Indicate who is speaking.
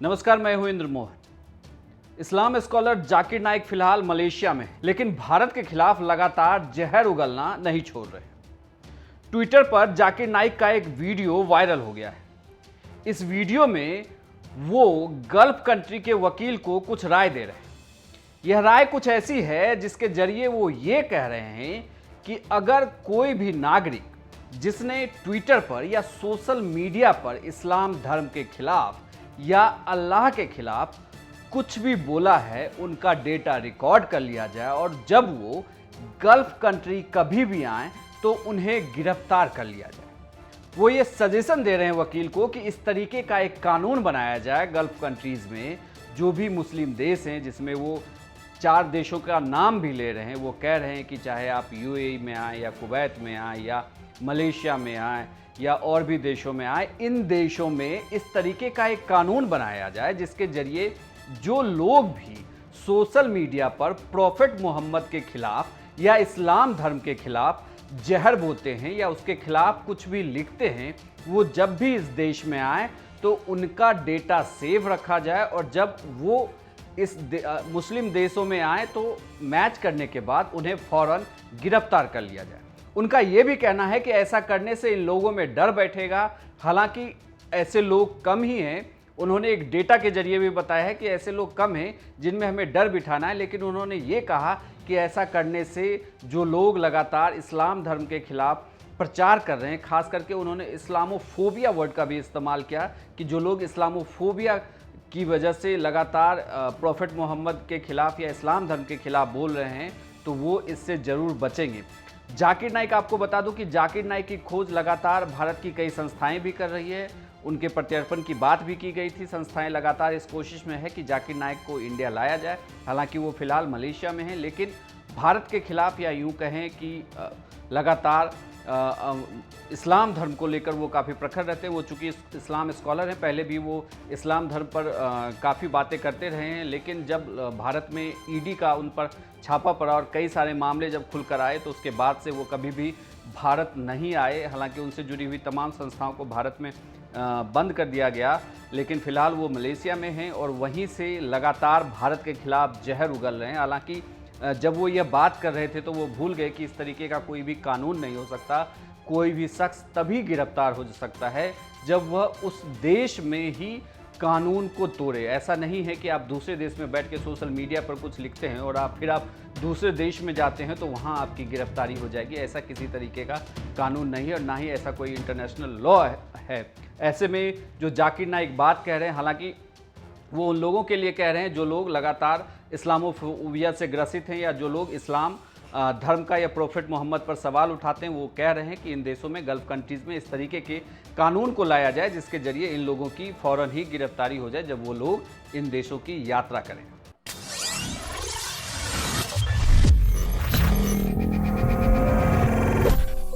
Speaker 1: नमस्कार, मैं हूं इंद्र मोहन। इस्लाम स्कॉलर जाकिर नाइक फिलहाल मलेशिया में, लेकिन भारत के खिलाफ लगातार जहर उगलना नहीं छोड़ रहे। ट्विटर पर जाकिर नाइक का एक वीडियो वायरल हो गया है। इस वीडियो में वो गल्फ कंट्री के वकील को कुछ राय दे रहे हैं। यह राय कुछ ऐसी है जिसके जरिए वो ये कह रहे हैं कि अगर कोई भी नागरिक जिसने ट्विटर पर या सोशल मीडिया पर इस्लाम धर्म के खिलाफ या अल्लाह के खिलाफ कुछ भी बोला है, उनका डेटा रिकॉर्ड कर लिया जाए और जब वो गल्फ कंट्री कभी भी आए तो उन्हें गिरफ्तार कर लिया जाए। वो ये सजेशन दे रहे हैं वकील को कि इस तरीके का एक कानून बनाया जाए गल्फ कंट्रीज में, जो भी मुस्लिम देश हैं, जिसमें वो 4 देशों का नाम भी ले रहे हैं। वो कह रहे हैं कि चाहे आप यूएई में आए या कुवैत में आए या मलेशिया में आए या और भी देशों में आए, इन देशों में इस तरीके का एक कानून बनाया जाए जिसके जरिए जो लोग भी सोशल मीडिया पर प्रॉफेट मोहम्मद के खिलाफ या इस्लाम धर्म के खिलाफ जहर बोते हैं या उसके खिलाफ कुछ भी लिखते हैं, वो जब भी इस देश में आए तो उनका डेटा सेव रखा जाए और जब वो इस मुस्लिम देशों में आए तो मैच करने के बाद उन्हें फौरन गिरफ्तार कर लिया जाए। उनका ये भी कहना है कि ऐसा करने से इन लोगों में डर बैठेगा। हालांकि ऐसे लोग कम ही हैं। उन्होंने एक डेटा के जरिए भी बताया है कि ऐसे लोग कम हैं जिनमें हमें डर बिठाना है, लेकिन उन्होंने ये कहा कि ऐसा करने से जो लोग लगातार इस्लाम धर्म के खिलाफ प्रचार कर रहे हैं, खास करके उन्होंने इस्लामोफोबिया वर्ड का भी इस्तेमाल किया कि जो लोग इस्लामोफोबिया की वजह से लगातार प्रॉफेट मोहम्मद के खिलाफ या इस्लाम धर्म के खिलाफ बोल रहे हैं, तो वो इससे ज़रूर बचेंगे। जाकिर नाइक, आपको बता दूं कि जाकिर नाइक की खोज लगातार भारत की कई संस्थाएं भी कर रही है। उनके प्रत्यर्पण की बात भी की गई थी। संस्थाएं लगातार इस कोशिश में है कि जाकिर नाइक को इंडिया लाया जाए। हालांकि वो फिलहाल मलेशिया में हैं, लेकिन भारत के खिलाफ या यूं कहें कि लगातार इस्लाम धर्म को लेकर वो काफ़ी प्रखर रहते हैं। वो चूँकि इस्लाम स्कॉलर हैं, पहले भी वो इस्लाम धर्म पर काफ़ी बातें करते रहे हैं, लेकिन जब भारत में ईडी का उन पर छापा पड़ा और कई सारे मामले जब खुलकर आए तो उसके बाद से वो कभी भी भारत नहीं आए। हालांकि उनसे जुड़ी हुई तमाम संस्थाओं को भारत में बंद कर दिया गया, लेकिन फ़िलहाल वो मलेशिया में हैं और वहीं से लगातार भारत के खिलाफ जहर उगल रहे हैं। हालांकि जब वो ये बात कर रहे थे तो वो भूल गए कि इस तरीके का कोई भी कानून नहीं हो सकता। कोई भी शख्स तभी गिरफ्तार हो सकता है जब वह उस देश में ही कानून को तोड़े। ऐसा नहीं है कि आप दूसरे देश में बैठ के सोशल मीडिया पर कुछ लिखते हैं और आप दूसरे देश में जाते हैं तो वहाँ आपकी गिरफ्तारी हो जाएगी। ऐसा किसी तरीके का कानून नहीं है और ना ही ऐसा कोई इंटरनेशनल लॉ है। ऐसे में जो जाकिर नाइक बात कह रहे हैं, हालांकि वो उन लोगों के लिए कह रहे हैं जो लोग लगातार इस्लामोफोबिया से ग्रसित हैं या जो लोग इस्लाम धर्म का या प्रॉफेट मोहम्मद पर सवाल उठाते हैं। वो कह रहे हैं कि इन देशों में, गल्फ कंट्रीज़ में इस तरीके के कानून को लाया जाए जिसके जरिए इन लोगों की फ़ौरन ही गिरफ्तारी हो जाए जब वो लोग इन देशों की यात्रा करें।